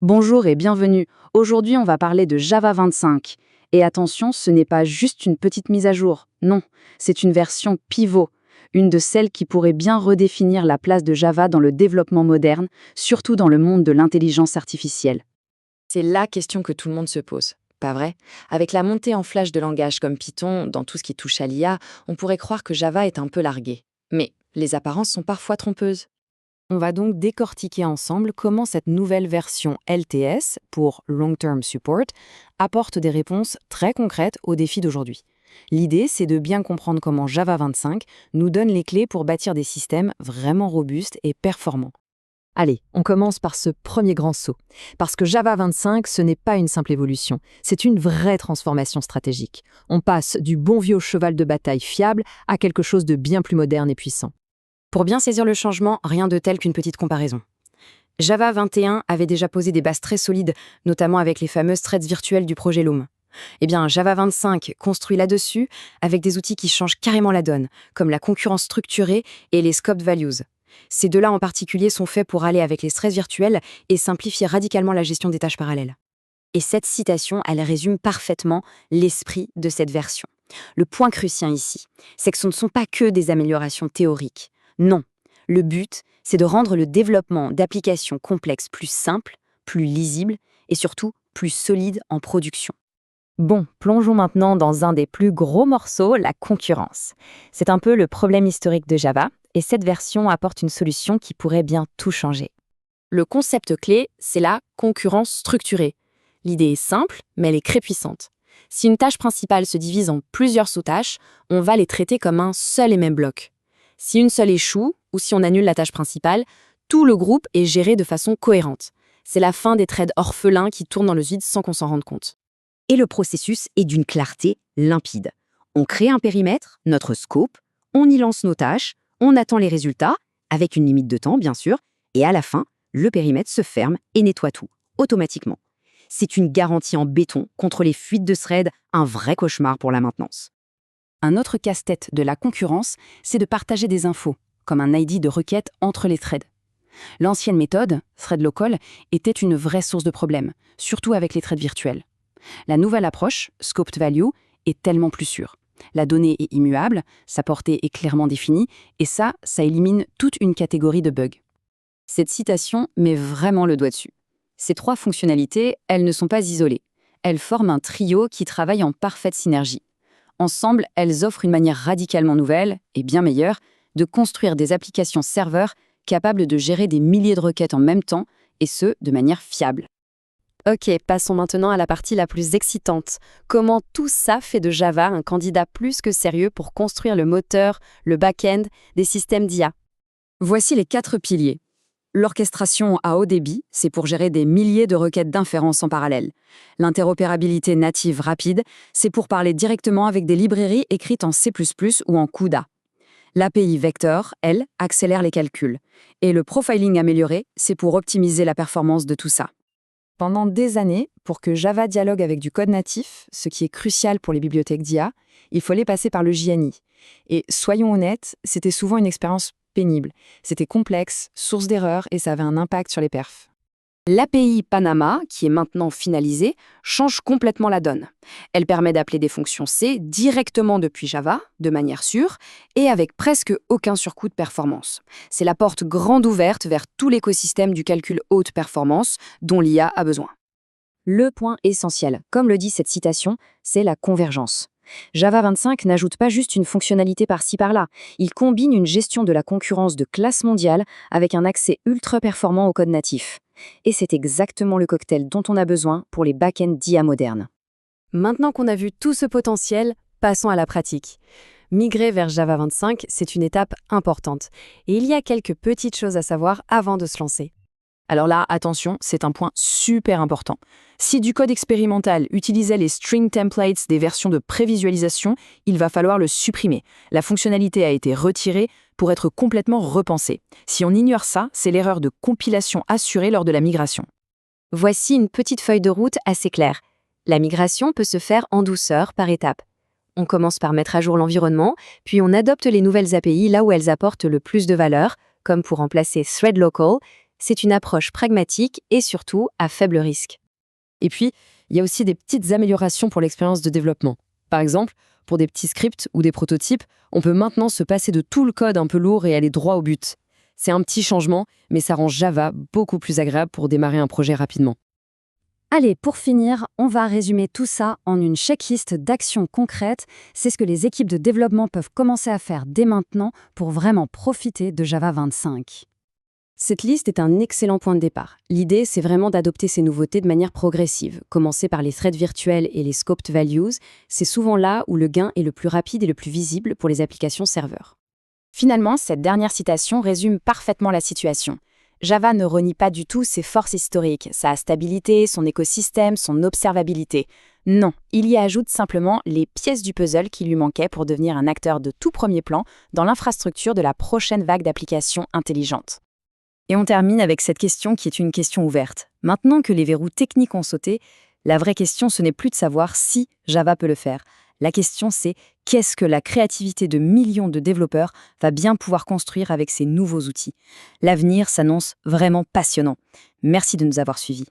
Bonjour et bienvenue. Aujourd'hui, on va parler de Java 25. Et attention, ce n'est pas juste une petite mise à jour. Non, c'est une version pivot, une de celles qui pourrait bien redéfinir la place de Java dans le développement moderne, surtout dans le monde de l'intelligence artificielle. C'est la question que tout le monde se pose. Pas vrai? Avec la montée en flèche de langages comme Python, dans tout ce qui touche à l'IA, on pourrait croire que Java est un peu largué. Mais les apparences sont parfois trompeuses. On va donc décortiquer ensemble comment cette nouvelle version LTS, pour Long Term Support, apporte des réponses très concrètes aux défis d'aujourd'hui. L'idée, c'est de bien comprendre comment Java 25 nous donne les clés pour bâtir des systèmes vraiment robustes et performants. Allez, on commence par ce premier grand saut. Parce que Java 25, ce n'est pas une simple évolution, c'est une vraie transformation stratégique. On passe du bon vieux cheval de bataille fiable à quelque chose de bien plus moderne et puissant. Pour bien saisir le changement, rien de tel qu'une petite comparaison. Java 21 avait déjà posé des bases très solides, notamment avec les fameuses threads virtuelles du projet Loom. Eh bien, Java 25 construit là-dessus avec des outils qui changent carrément la donne, comme la concurrence structurée et les scoped values. Ces deux-là en particulier sont faits pour aller avec les threads virtuels et simplifier radicalement la gestion des tâches parallèles. Et cette citation, elle résume parfaitement l'esprit de cette version. Le point crucial ici, c'est que ce ne sont pas que des améliorations théoriques. Non, le but, c'est de rendre le développement d'applications complexes plus simple, plus lisible et surtout plus solide en production. Bon, plongeons maintenant dans un des plus gros morceaux, la concurrence. C'est un peu le problème historique de Java, et cette version apporte une solution qui pourrait bien tout changer. Le concept clé, c'est la concurrence structurée. L'idée est simple, mais elle est très puissante. Si une tâche principale se divise en plusieurs sous-tâches, on va les traiter comme un seul et même bloc. Si une seule échoue, ou si on annule la tâche principale, tout le groupe est géré de façon cohérente. C'est la fin des threads orphelins qui tournent dans le vide sans qu'on s'en rende compte. Et le processus est d'une clarté limpide. On crée un périmètre, notre scope, on y lance nos tâches, on attend les résultats, avec une limite de temps bien sûr, et à la fin, le périmètre se ferme et nettoie tout, automatiquement. C'est une garantie en béton contre les fuites de threads, un vrai cauchemar pour la maintenance. Un autre casse-tête de la concurrence, c'est de partager des infos, comme un ID de requête entre les threads. L'ancienne méthode, thread local, était une vraie source de problèmes, surtout avec les threads virtuels. La nouvelle approche, scoped value, est tellement plus sûre. La donnée est immuable, sa portée est clairement définie, et ça élimine toute une catégorie de bugs. Cette citation met vraiment le doigt dessus. Ces trois fonctionnalités, elles ne sont pas isolées. Elles forment un trio qui travaille en parfaite synergie. Ensemble, elles offrent une manière radicalement nouvelle, et bien meilleure, de construire des applications serveurs capables de gérer des milliers de requêtes en même temps, et ce, de manière fiable. Ok, passons maintenant à la partie la plus excitante. Comment tout ça fait de Java un candidat plus que sérieux pour construire le moteur, le back-end des systèmes d'IA? Voici les 4 piliers. L'orchestration à haut débit, c'est pour gérer des milliers de requêtes d'inférence en parallèle. L'interopérabilité native rapide, c'est pour parler directement avec des librairies écrites en C++ ou en CUDA. L'API Vector, elle, accélère les calculs. Et le profiling amélioré, c'est pour optimiser la performance de tout ça. Pendant des années, pour que Java dialogue avec du code natif, ce qui est crucial pour les bibliothèques d'IA, il fallait passer par le JNI. Et soyons honnêtes, c'était souvent une expérience pénible. C'était complexe, source d'erreurs et ça avait un impact sur les perfs. L'API Panama, qui est maintenant finalisée, change complètement la donne. Elle permet d'appeler des fonctions C directement depuis Java, de manière sûre, et avec presque aucun surcoût de performance. C'est la porte grande ouverte vers tout l'écosystème du calcul haute performance dont l'IA a besoin. Le point essentiel, comme le dit cette citation, c'est la convergence. Java 25 n'ajoute pas juste une fonctionnalité par-ci par-là, il combine une gestion de la concurrence de classe mondiale avec un accès ultra performant au code natif. Et c'est exactement le cocktail dont on a besoin pour les back-ends d'IA modernes. Maintenant qu'on a vu tout ce potentiel, passons à la pratique. Migrer vers Java 25, c'est une étape importante. Et il y a quelques petites choses à savoir avant de se lancer. Alors là, attention, c'est un point super important. Si du code expérimental utilisait les string templates des versions de prévisualisation, il va falloir le supprimer. La fonctionnalité a été retirée pour être complètement repensée. Si on ignore ça, c'est l'erreur de compilation assurée lors de la migration. Voici une petite feuille de route assez claire. La migration peut se faire en douceur par étapes. On commence par mettre à jour l'environnement, puis on adopte les nouvelles API là où elles apportent le plus de valeur, comme pour remplacer Thread Local, C'est une approche pragmatique et surtout à faible risque. Et puis, il y a aussi des petites améliorations pour l'expérience de développement. Par exemple, pour des petits scripts ou des prototypes, on peut maintenant se passer de tout le code un peu lourd et aller droit au but. C'est un petit changement, mais ça rend Java beaucoup plus agréable pour démarrer un projet rapidement. Allez, pour finir, on va résumer tout ça en une checklist d'actions concrètes. C'est ce que les équipes de développement peuvent commencer à faire dès maintenant pour vraiment profiter de Java 25. Cette liste est un excellent point de départ. L'idée, c'est vraiment d'adopter ces nouveautés de manière progressive. Commencer par les threads virtuels et les scoped values, c'est souvent là où le gain est le plus rapide et le plus visible pour les applications serveurs. Finalement, cette dernière citation résume parfaitement la situation. Java ne renie pas du tout ses forces historiques, sa stabilité, son écosystème, son observabilité. Non, il y ajoute simplement les pièces du puzzle qui lui manquaient pour devenir un acteur de tout premier plan dans l'infrastructure de la prochaine vague d'applications intelligentes. Et on termine avec cette question qui est une question ouverte. Maintenant que les verrous techniques ont sauté, la vraie question, ce n'est plus de savoir si Java peut le faire. La question, c'est qu'est-ce que la créativité de millions de développeurs va bien pouvoir construire avec ces nouveaux outils. L'avenir s'annonce vraiment passionnant. Merci de nous avoir suivis.